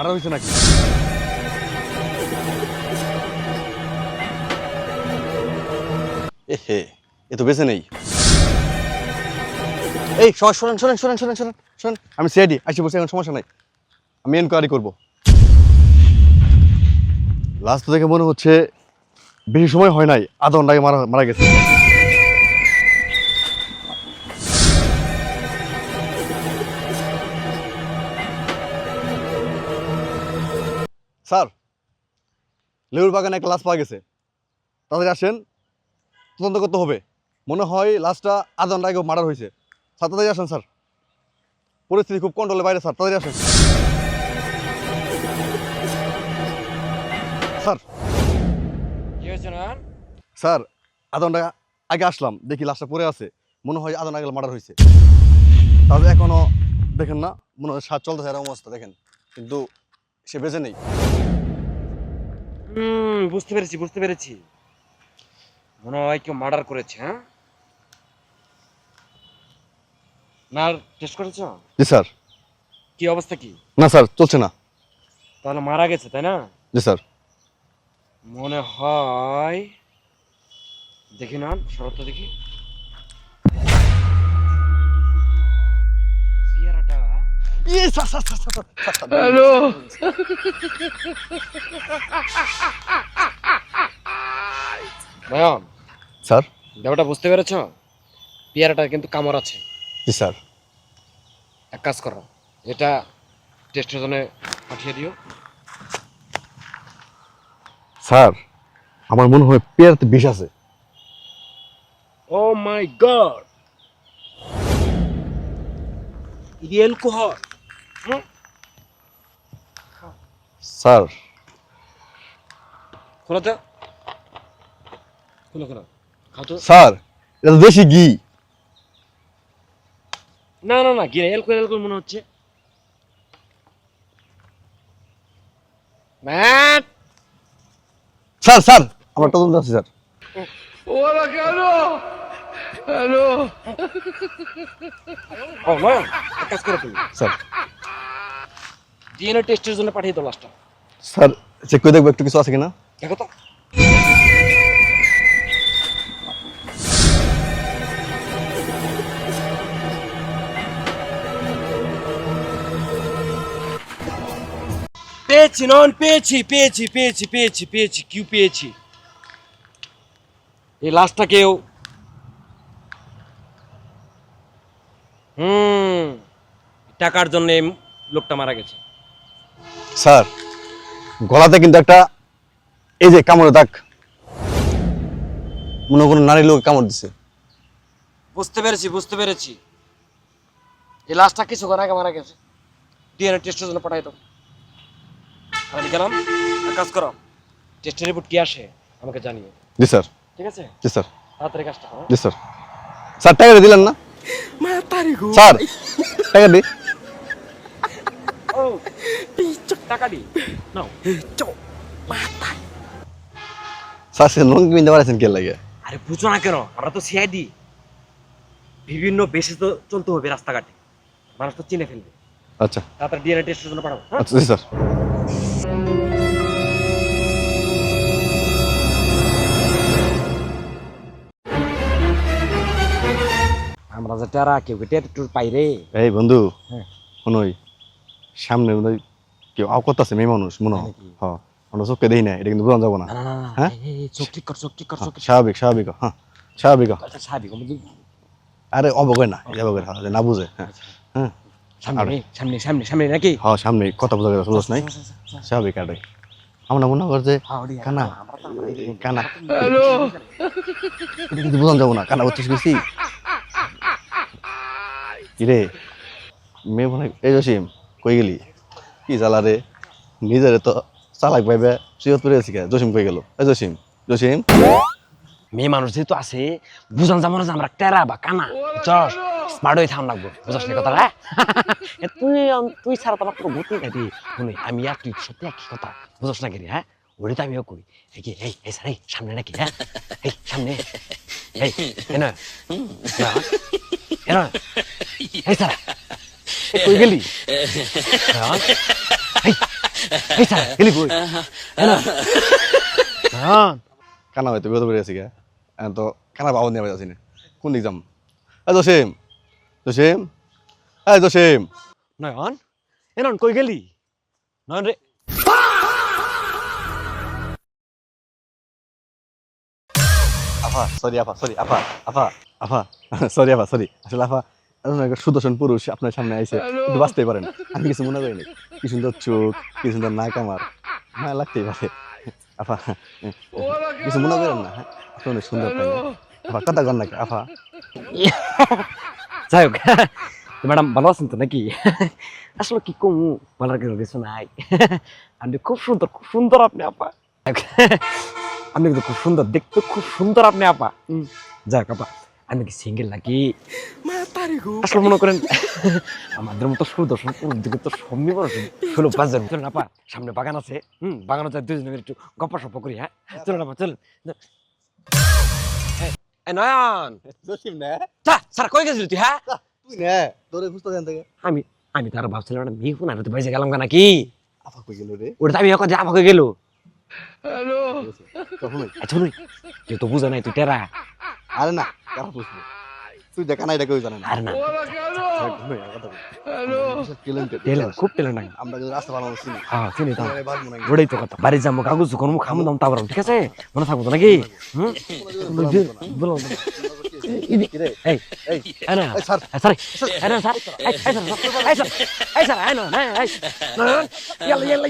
মারা হয়েছে নাকি? এ তো বেঁচে নেই। এই শোনেন শোনেন শোনেন শোনেন শোনেন শোনেন, আমি সিআইডি আসি বসে, এখন সমস্যা নাই, আমি এনকোয়ারি করবো। লাস্ট দেখে মনে হচ্ছে বেশি সময় হয় নাই, আধা ঘন্টা আগে মারা গেছে। স্যার, লেবুর বাগানে একটা লাশ পাওয়া গেছে, তাড়াতাড়ি আসেন, তদন্ত করতে হবে। মনে হয় লাশটা আধা ঘন্টা আগে মার্ডার হয়েছে। স্যার তাড়াতাড়ি আসেন স্যার, পরিস্থিতি খুব কন্ট্রোলের বাইরে স্যার, তাড়াতাড়ি আসেন স্যার। কি হয়েছে না? স্যার আধা ঘন্টা আগে আসলাম, দেখি লাশটা পড়ে আছে, মনে হয় আধা ঘন্টা আগে মার্ডার হয়েছে। তাহলে এখনো দেখেন না, মনে হয় শ্বাস চলতেছে এরকম অবস্থা দেখেন, কিন্তু সে বেঁচে নেই। বুঝতে পেরেছি বুঝতে পেরেছি, মনে হয় কেউ মার্ডার করেছে। হ্যাঁ, না টেস্ট করেছ? জি স্যার। কি অবস্থা কি? না স্যার, চলছে না। তাহলে মারা গেছে তাই না? জি স্যার। মনে হয়, দেখি না, শরৎ দেখি চেহারাটা। হ্যালো, নয়ন, স্যার। ব্যাপারটা বুঝতে পেরেছ? পেয়ারাটা কিন্তু কামড় আছে। জি স্যার। এক কাজ করো, এটা টেস্টের জন্য পাঠিয়ে দিও। স্যার আমার মনে হয় পেয়ারতে বিষ আছে। ও মাই গড, অ্যালকোহল। স্যার খোলো তো, খোলো খোলো, খাও তো। স্যার এটা তো দেশি ঘি। না না না, গিয়ে অ্যালকোহল অ্যালকোহল মনে হচ্ছে। ম্যাট, স্যার স্যার আমার তদন্ত আছে স্যার। ওরা কেন? হ্যালো, ও নয়ন, এক কাজ করো তুমি, স্যার। ডিএনএ টেস্টের জন্য পাঠিয়ে দাও লাস্টটা। স্যার চেক করে দেখবো একটু কিছু আছে কিনা। দেখো তো। পেয়েছি নন, পেয়েছি পেয়েছি পেয়েছি পেয়েছি পেয়েছি, কিউ পেয়েছি। এই লাশটাকেও টাকার জন্য লোকটা মারা গেছে। স্যার গলাতে কিন্তু একটা এই যে কামড়ে দাগ, মনে কোনো নারী লোক কামড় দিছে। বুঝতে পেরেছি বুঝতে পেরেছি, এই লাশটা কিছুক্ষণ আগে মারা গেছে। ডিএনএ টেস্টের জন্য পাঠাই দাও। আমি গেলাম, এক কাজ করো, টেস্টের রিপোর্ট কি আসে আমাকে জানিও। জি স্যার। ঠিক আছে, জি স্যার। তাড়াতাড়ি কাজটা করো। জি স্যার। স্যার টাকা দিলেন না? স্যার টাকা দি। ও টাকা দি নাও। স্যার সে লঙ্গি কিনতে পারছেন কে লাগে? আরে বুঝো না কেন, আমরা তো সিআইডি, বিভিন্ন বেশে তো চলতে হবে রাস্তাঘাটে, মানুষ তো চিনে ফেলবে। আচ্ছা তাড়াতাড়ি ডিএনএ টেস্টের জন্য পাঠাবো। হ্যাঁ? আচ্ছা জি স্যার। আমরা যে টেরা কেউ টুর পাই রে। এই বন্ধু, হ্যাঁ। মনে হয় সামনে মনে হয় কেউ আওকত আছে, মেয়ে মানুষ মনে হয়। নাকি? হ্যাঁ আমরা চোখকে দেখি না, এটা কিন্তু বোঝা যাবো না। না না না, হ্যাঁ? চোখ ঠিক কর, চোখ ঠিক কর, হ্যাঁ, চোখ ঠিক কর। স্বাভাবিক স্বাভাবিক, হ্যাঁ স্বাভাবিক। আচ্ছা স্বাভাবিক, আরে অবগয় না, অবগয় না, না বুঝে। হ্যাঁ হ্যাঁ সামনে সামনে সামনে সামনে নাকি? হ্যাঁ সামনে কথা বোঝা গেছে, বুঝছ নাই? স্বাভাবিক আরে আমরা মনে করছে কানা কানা, হ্যালো, এটা কিন্তু বোঝা যাবো না, কানা বলছিস গেছি কিরে মেয়ে মনে এই জসিম কই গেলি? কি জ্বালা রে, নিজেরে তো চালাক ভাইবে সিয়ত পড়ে আছি। জসিম কই গেল? এই জসিম, জসিম মেয়ে মানুষ যেহেতু আছে, বুঝান যাবো না যে আমরা টেরা বা কানা। চল স্মার্ট হয়ে থাম লাগবো, বুঝাস না কথাটা? তুই তুই ছাড়া তো আমার কোনো গতি নাই। শুনে আমি আর তুই সত্যি একই কথা, বুঝাস না কেন? হ্যাঁ, ওটা তো আমিও করি। এই কি, এই এই স্যার, এই সামনে নাকি? হ্যাঁ এই সামনে, এই এনা এনা, এই স্যার কই গেলি? এই এই স্যার গেলি কই হ্যাঁ কানা হয়তো বিপদ করে আছি গা এখন তো কানা বাবু নিয়ে যাচ্ছি না কোন দিক যাম জসিম জসিম জসিম নয়ন নয়ন কই গেলি নয়ন রে আফা সরি আফা সরি আফা আফা আফা সরি আফা সরি আসলে আফা সুদর্শন পুরুষ আপনার সামনে আইছে একটু বাঁচতেই পারেন আমি কিছু মনে করিনি কি সুন্দর চোখ কি সুন্দর নাক আমার হ্যাঁ লাগতেই পারে আফা কিছু মনে করেন না হ্যাঁ আপনি অনেক সুন্দর তাই না আফা কথা কর নাকি আফা যাই হোক ম্যাডাম ভালো আছেন তো নাকি আসলে কি কম বলার কিছু নাই আপনি খুব সুন্দর আপনি আপা আপনি কিন্তু খুব সুন্দর দেখতে খুব সুন্দর আপনি আপা যাক আপা আমি কি সিঙ্গেল নাকি আসলে মনে করেন আমাদের মতো সুদর্শন পুরুষ দিকে তো সম্মি বড় 16-5 চলুন আপা সামনে বাগান আছে বাগানে যাই দুজনে মিলে একটু গপ্প সপ্প করি হ্যাঁ চলুন আপা চলুন নয়ন জসিম না স্যার কই গেছিলি তুই হ্যাঁ তুই না তোরে খুঁজতে দেন থেকে আমি তার ভাবছিলাম না মেয়ে ফোন আর তুই বাইসে গেলাম নাকি আফা কই গেল রে ওটা আমি এখন যে আমাকে গেল হ্যালো কখন আচ্ছা নই তুই তো বুঝা নাই তুই টেরা আরে না কারা বুঝবো তুই দেখা নাই এটা কেউ জানে না আর না ওরা কেন হ্যালো টেলেন খুব টেলেন নাই আমরা যদি রাস্তা বানাবো চিনি হ্যাঁ চিনি তো বাজবো নাকি ওটাই তো কথা বাড়ি যাবো কাগজ করবো খামো দাম তারপর ঠিক আছে মনে থাকবো তো নাকি হুম বলো রে এই এই না এই স্যার সরি না স্যার এই স্যার এই না এই ইয়াল্লা